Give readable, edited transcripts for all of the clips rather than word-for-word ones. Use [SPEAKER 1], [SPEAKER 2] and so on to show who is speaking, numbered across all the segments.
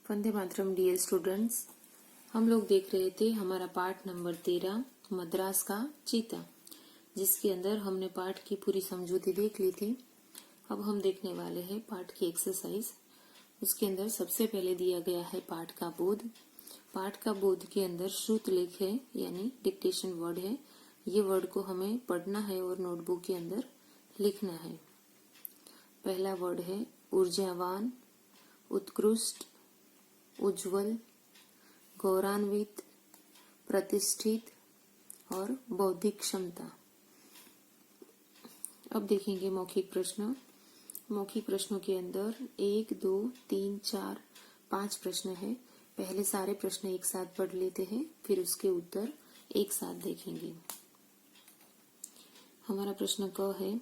[SPEAKER 1] Vande Mataram dear students. हम लोग देख रहे थे हमारा पाठ नंबर 13 मद्रास का चीता, जिसके अंदर हमने पाठ की पूरी समझूती देख ली थी। अब हम देखने वाले हैं पाठ की एक्सरसाइज। उसके अंदर सबसे पहले दिया गया है पाठ का बोध। पाठ का बोध के अंदर श्रुत लेख है, यानी डिक्टेशन वर्ड है। ये वर्ड को हमें पढ़ना है और नोटबुक के अंदर लिखना है। पहला वर्ड है ऊर्जावान, उत्कृष्ट, उज्जवल, गौरवान्वित, प्रतिष्ठित और बौद्धिक क्षमता। अब देखेंगे मौखिक प्रश्न। मौखिक प्रश्नों के अंदर 1, 2, 3, 4, 5 प्रश्न है। पहले सारे प्रश्न एक साथ पढ़ लेते हैं, फिर उसके उत्तर एक साथ देखेंगे। हमारा प्रश्न क है,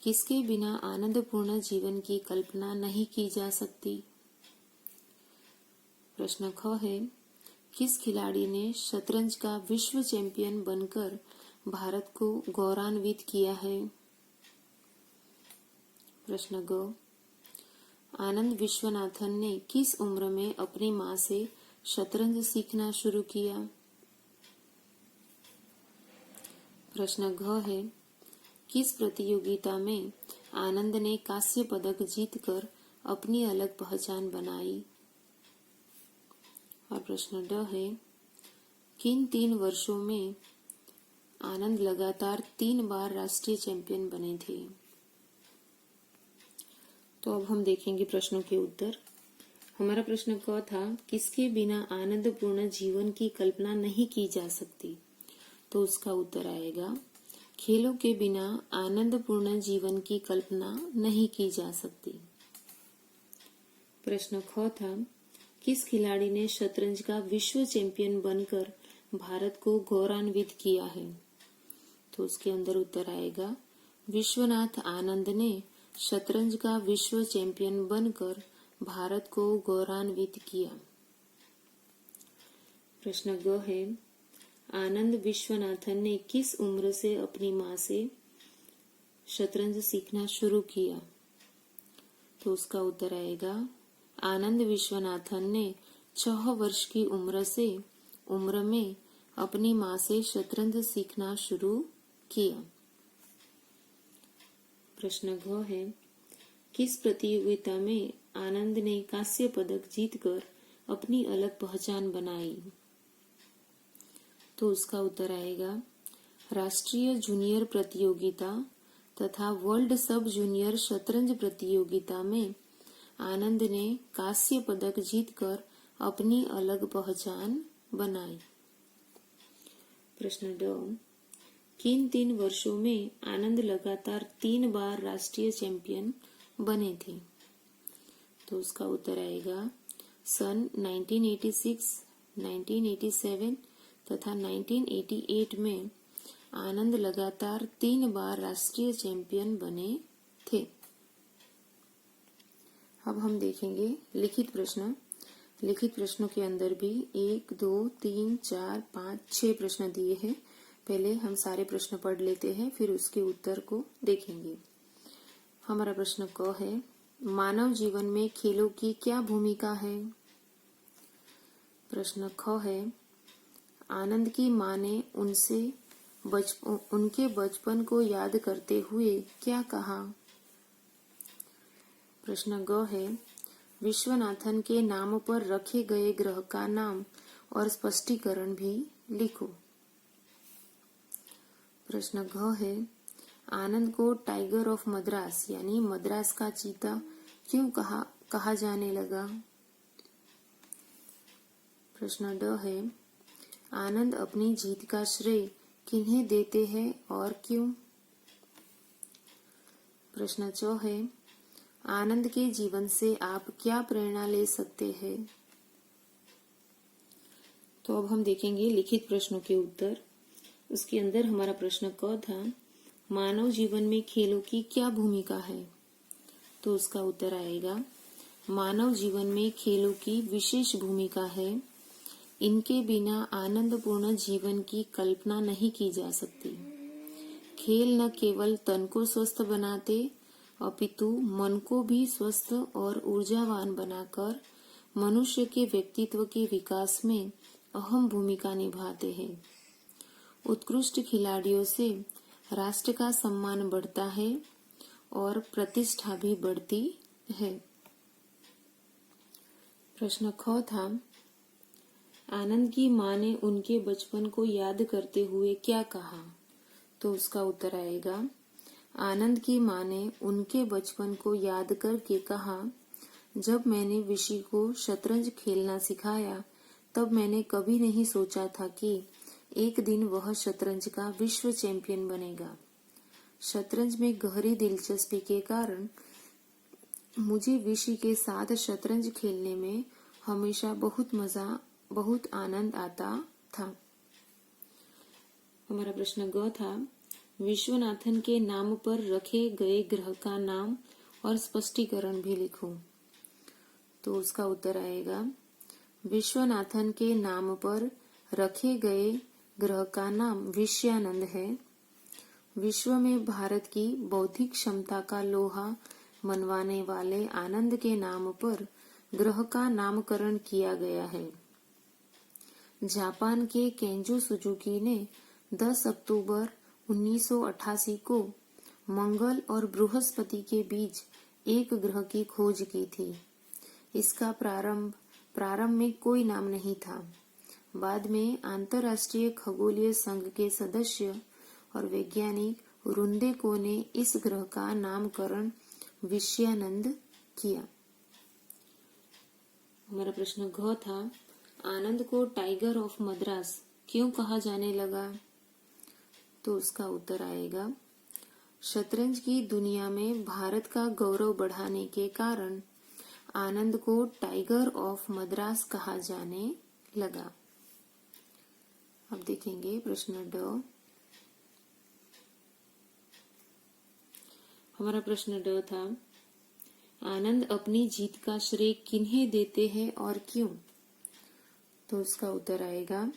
[SPEAKER 1] किसके बिना आनंदपूर्ण जीवन की कल्पना नहीं की जा सकती। प्रश्न ख है, किस खिलाड़ी ने शतरंज का विश्व चैंपियन बनकर भारत को गौरवान्वित किया है। प्रश्न ग, आनंद विश्वनाथन ने किस उम्र में अपनी मां से शतरंज सीखना शुरू किया। प्रश्न घ है, किस प्रतियोगिता में आनंद ने कांस्य पदक जीतकर अपनी अलग पहचान बनाई। और प्रश्न ड है, किन 3 वर्षों में आनंद लगातार 3 बार राष्ट्रीय चैंपियन बने थे। तो अब हम देखेंगे प्रश्नों के उत्तर। हमारा प्रश्न क था, किसके बिना आनंदपूर्ण जीवन की कल्पना नहीं की जा सकती। तो उसका उत्तर आएगा, खेलों के बिना आनंदपूर्ण जीवन की कल्पना नहीं की जा सकती। प्रश्न ख था, किस खिलाड़ी ने शतरंज का विश्व चैंपियन बनकर भारत को गौरवान्वित किया है। तो उसके अंदर उत्तर आएगा, विश्वनाथ आनंद ने शतरंज का विश्व चैंपियन बनकर भारत को गौरवान्वित किया। प्रश्न ग है, आनंद विश्वनाथन ने किस उम्र से अपनी मां से शतरंज सीखना शुरू किया। तो उसका उत्तर आएगा, आनंद विश्वनाथन ने 6 वर्ष की उम्र में अपनी मां से शतरंज सीखना शुरू किया। प्रश्न घ है, किस प्रतियोगिता में आनंद ने कांस्य पदक जीतकर अपनी अलग पहचान बनाई। तो उसका उत्तर आएगा, राष्ट्रीय जूनियर प्रतियोगिता तथा वर्ल्ड सब जूनियर शतरंज प्रतियोगिता में आनंद ने कांस्य पदक जीतकर अपनी अलग पहचान बनाई। प्रश्न ड, किन 3 वर्षों में आनंद लगातार 3 बार राष्ट्रीय चैंपियन बने थे। तो उसका उत्तर आएगा, सन 1986, 1987 तथा 1988 में आनंद लगातार 3 बार राष्ट्रीय चैंपियन बने थे। अब हम देखेंगे लिखित प्रश्न। लिखित प्रश्नों के अंदर भी 1, 2, 3, 4, 5, 6 प्रश्न दिए हैं। पहले हम सारे प्रश्न पढ़ लेते हैं, फिर उसके उत्तर को देखेंगे। हमारा प्रश्न क है, मानव जीवन में खेलों की क्या भूमिका है। प्रश्न ख है, आनंद की मां ने उनके बचपन को याद करते हुए क्या कहा। प्रश्न ग है, विश्वनाथन के नाम पर रखे गए ग्रह का नाम और स्पष्टीकरण भी लिखो। प्रश्न घ है, आनंद को टाइगर ऑफ मद्रास यानी मद्रास का चीता क्यों कहा जाने लगा। प्रश्न ड है, आनंद अपनी जीत का श्रेय किन्हें देते हैं और क्यों। प्रश्न च है, आनंद के जीवन से आप क्या प्रेरणा ले सकते हैं। तो अब हम देखेंगे लिखित प्रश्नों के उत्तर। उसके अंदर हमारा प्रश्न क था, मानव जीवन में खेलों की क्या भूमिका है। तो उसका उत्तर आएगा, मानव जीवन में खेलों की विशेष भूमिका है। इनके बिना आनंदपूर्ण जीवन की कल्पना नहीं की जा सकती। खेल न केवल तन को स्वस्थ बनाते, अपितु मन को भी स्वस्थ और ऊर्जावान बनाकर मनुष्य के व्यक्तित्व के विकास में अहम भूमिका निभाते हैं। उत्कृष्ट खिलाड़ियों से राष्ट्र का सम्मान बढ़ता है और प्रतिष्ठा भी बढ़ती है। प्रश्न ख था, आनंद की माँ ने उनके बचपन को याद करते हुए क्या कहा? तो उसका उत्तर आएगा, आनंद की माँ ने उनके बचपन को याद करके कहा, जब मैंने विशी को शतरंज खेलना सिखाया तब मैंने कभी नहीं सोचा था कि एक दिन वह शतरंज का विश्व चैंपियन बनेगा। शतरंज में गहरी दिलचस्पी के कारण मुझे विशी के साथ शतरंज खेलने में हमेशा बहुत आनंद आता था। हमारा प्रश्न ग था, विश्वनाथन के नाम पर रखे गए ग्रह का नाम और स्पष्टीकरण भी लिखो। तो उसका उत्तर आएगा, विश्वनाथन के नाम पर रखे गए ग्रह का नाम विषयानंद है। विश्व में भारत की बौद्धिक क्षमता का लोहा मनवाने वाले आनंद के नाम पर ग्रह का नामकरण किया गया है। जापान के केंजो सुजुकी ने 10 अक्टूबर 1988 को मंगल और बृहस्पति के बीच एक ग्रह की खोज की थी। इसका प्रारंभ में कोई नाम नहीं था। बाद में अंतर्राष्ट्रीय खगोलीय संघ के सदस्य और वैज्ञानिक रुंदेको ने इस ग्रह का नामकरण विषयानंद किया। हमारा प्रश्न घ था, आनंद को टाइगर ऑफ मद्रास क्यों कहा जाने लगा? तो उसका उत्तर आएगा, शतरंज की दुनिया में भारत का गौरव बढ़ाने के कारण आनंद को टाइगर ऑफ मद्रास कहा जाने लगा। अब देखेंगे प्रश्न ड। हमारा प्रश्न ड था, आनंद अपनी जीत का श्रेय किन्हें देते हैं और क्यों? तो उसका उत्तर आएगा,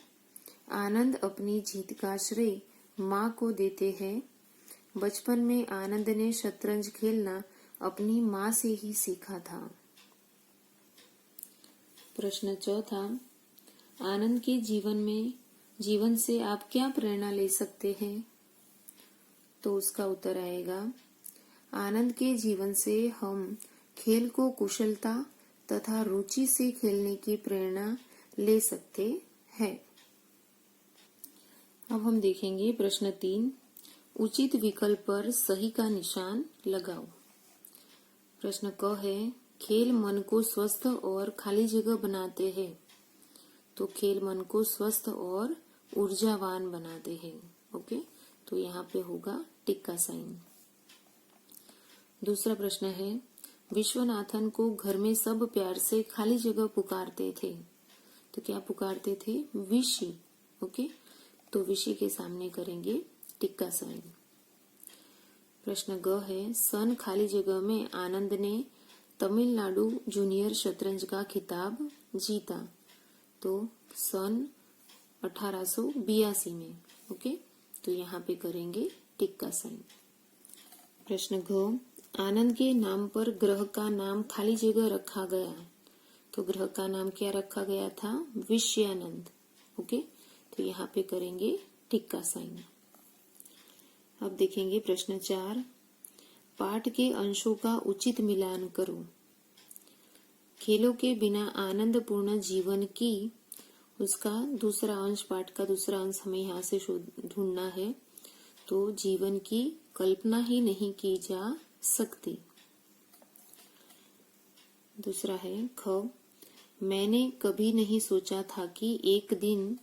[SPEAKER 1] आनंद अपनी जीत का श्रेय माँ को देते हैं। बचपन में आनंद ने शतरंज खेलना अपनी माँ से ही सीखा था। प्रश्न चौथा, आनंद के जीवन से आप क्या प्रेरणा ले सकते हैं? तो उसका उत्तर आएगा, आनंद के जीवन से हम खेल को कुशलता तथा रुचि से खेलने की प्रेरणा ले सकते हैं। अब हम देखेंगे प्रश्न 3, उचित विकल्प पर सही का निशान लगाओ। प्रश्न क है, खेल मन को स्वस्थ और खाली जगह बनाते हैं। तो खेल मन को स्वस्थ और ऊर्जावान बनाते हैं। ओके, तो यहाँ पे होगा टिक का साइन। दूसरा प्रश्न है, विश्वनाथन को घर में सब प्यार से खाली जगह पुकारते थे। तो क्या पुकारते थे? विशी। ओके, तो विशी के सामने करेंगे टिक का साइन। प्रश्न ग है, सन खाली जगह में आनंद ने तमिलनाडु जूनियर शतरंज का खिताब जीता। तो सन 1882 में। ओके, तो यहाँ पे करेंगे टिक का साइन। प्रश्न घ, आनंद के नाम पर ग्रह का नाम खाली जगह रखा गया। तो ग्रह का नाम क्या रखा गया था? विषयानंद। ओके, तो यहाँ पे करेंगे टिक का साइन। अब देखेंगे प्रश्न 4, पाठ के अंशों का उचित मिलान करो। खेलों के बिना आनंदपूर्ण जीवन की, उसका दूसरा अंश, पाठ का दूसरा अंश हमें यहाँ से ढूंढना है। तो जीवन की कल्पना ही नहीं की जा सकती। दूसरा है ख, मैंने कभी नहीं सोचा था कि एक दिन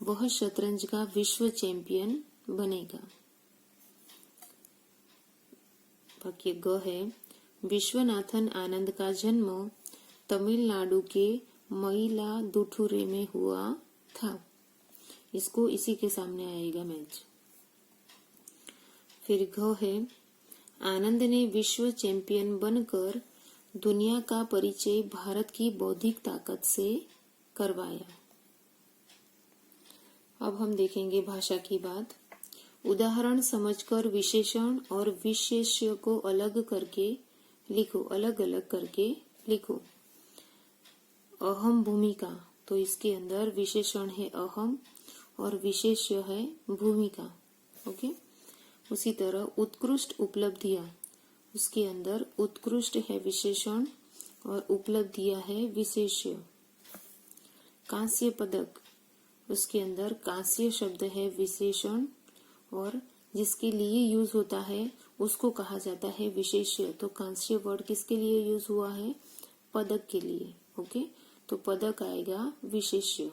[SPEAKER 1] वह शतरंज का विश्व चैंपियन बनेगा। वाक्य ग है, विश्वनाथन आनंद का जन्म तमिलनाडु के मयिलादुथुरै में हुआ था। इसको इसी के सामने आएगा मैच। फिर घ है, आनंद ने विश्व चैंपियन बनकर दुनिया का परिचय भारत की बौद्धिक ताकत से करवाया। अब हम देखेंगे भाषा की बात। उदाहरण समझकर विशेषण और विशेष्य को अलग अलग करके लिखो। अहम भूमिका, तो इसके अंदर विशेषण है अहम और विशेष्य है भूमिका। ओके। उसी तरह उत्कृष्ट उपलब्धियां, उसके अंदर उत्कृष्ट है विशेषण और उपलब्धियां है विशेष्य। कांस्य पदक, उसके अंदर कांस्य शब्द है विशेषण और जिसके लिए यूज होता है उसको कहा जाता है विशेष्य। तो कांस्य वर्ड किसके लिए यूज हुआ है? पदक के लिए। ओके, तो पदक आएगा विशेष्य।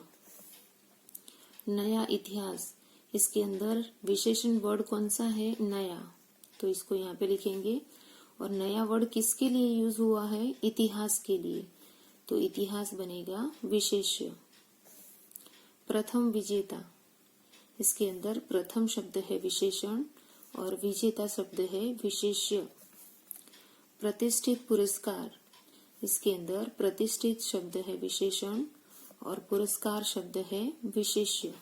[SPEAKER 1] नया इतिहास, इसके अंदर विशेषण वर्ड कौन सा है? नया, तो इसको यहाँ पे लिखेंगे। और नया वर्ड किसके लिए यूज हुआ है? इतिहास के लिए, तो इतिहास बनेगा विशेष्य। प्रथम विजेता, इसके अंदर प्रथम शब्द है विशेषण और विजेता शब्द है विशेष्य। प्रतिष्ठित पुरस्कार, इसके अंदर प्रतिष्ठित शब्द है विशेषण और पुरस्कार शब्द है विशेष्य।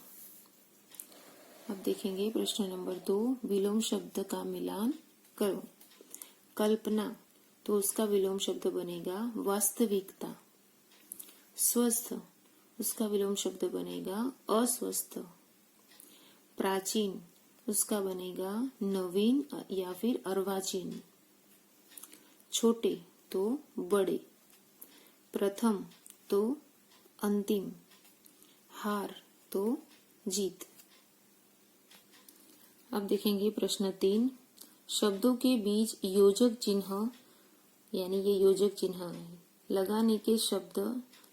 [SPEAKER 1] अब देखेंगे प्रश्न नंबर 2, विलोम शब्द का मिलान करो। कल्पना, तो उसका विलोम शब्द बनेगा वास्तविकता। स्वस्थ, उसका विलोम शब्द बनेगा अस्वस्थ। प्राचीन, उसका बनेगा नवीन या फिर अर्वाचीन। छोटे तो बड़े। प्रथम तो अंतिम। हार तो जीत। अब देखेंगे प्रश्न 3, शब्दों के बीच योजक चिन्ह, यानी ये योजक चिन्ह है,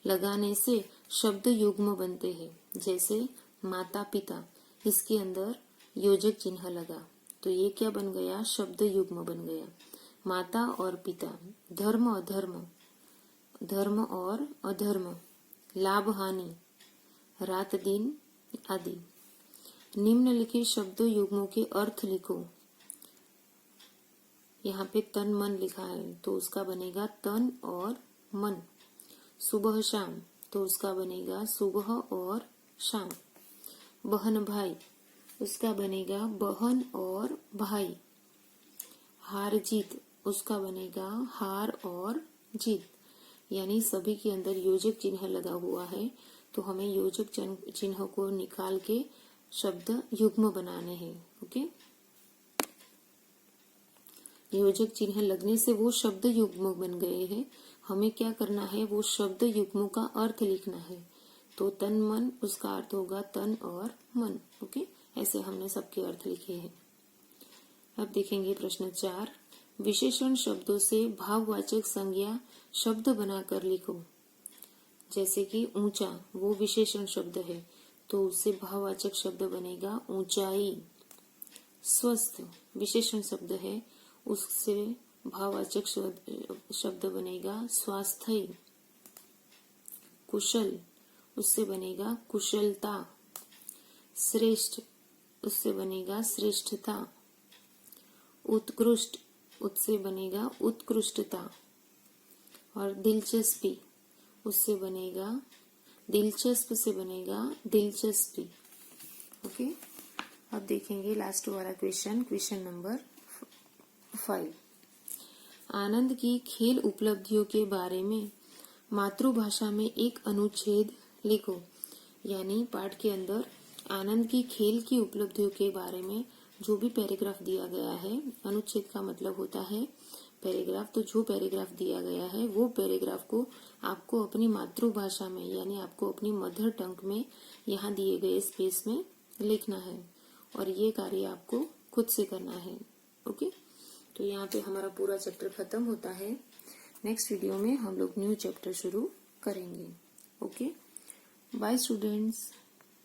[SPEAKER 1] लगाने से शब्द युग्म बनते हैं। जैसे माता पिता, इसके अंदर योजक चिन्ह लगा तो ये क्या बन गया? शब्द युग्म बन गया। माता और पिता। धर्म अधर्म, धर्म और अधर्म। लाभ हानि, रात दिन आदि। निम्नलिखित शब्द युग्मों के अर्थ लिखो। यहाँ पे तन मन लिखा है तो उसका बनेगा तन और मन। सुबह शाम, तो उसका बनेगा सुबह और शाम। बहन भाई, उसका बनेगा बहन और भाई। हार जीत, उसका बनेगा हार और जीत। यानी सभी के अंदर योजक चिन्ह लगा हुआ है तो हमें योजक चिन्ह को निकाल के शब्द युग्म बनाने हैं। ओके, योजक चिन्ह लगने से वो शब्द युग्म बन गए हैं। हमें क्या करना है? वो शब्द युग्मों का अर्थ लिखना है। तो तन मन, उसका अर्थ होगा तन और मन। ओके, ऐसे हमने सबके अर्थ लिखे हैं। अब देखेंगे प्रश्न 4, विशेषण शब्दों से भाववाचक संज्ञा शब्द बनाकर लिखो। जैसे कि ऊंचा, वो विशेषण शब्द है तो उससे भाववाचक शब्द बनेगा ऊंचाई। स्वस्थ विशेषण शब्द है, उससे भाववाचक शब्द बनेगा स्वास्थ्य। कुशल, उससे बनेगा कुशलता। श्रेष्ठ, उससे बनेगा श्रेष्ठता। उत्कृष्ट, उससे बनेगा उत्कृष्टता। और दिलचस्पी, उससे बनेगा दिलचस्प से बनेगा दिलचस्पी। ओके, अब देखेंगे लास्ट वाला क्वेश्चन, क्वेश्चन नंबर 5। आनंद की खेल उपलब्धियों के बारे में मातृभाषा में एक अनुच्छेद लिखो। यानी पाठ के अंदर आनंद की खेल की उपलब्धियों के बारे में जो भी पैराग्राफ दिया गया है, अनुच्छेद का मतलब होता है पैराग्राफ, तो जो पैराग्राफ दिया गया है वो पैराग्राफ को आपको अपनी मातृभाषा में, यानी आपको अपनी मदर टंग में यहाँ दिए गए स्पेस में लिखना है और ये कार्य आपको खुद से करना है। ओके, तो यहाँ पे हमारा पूरा चैप्टर खत्म होता है। नेक्स्ट वीडियो में हम लोग न्यू चैप्टर शुरू करेंगे। Okay, bye students.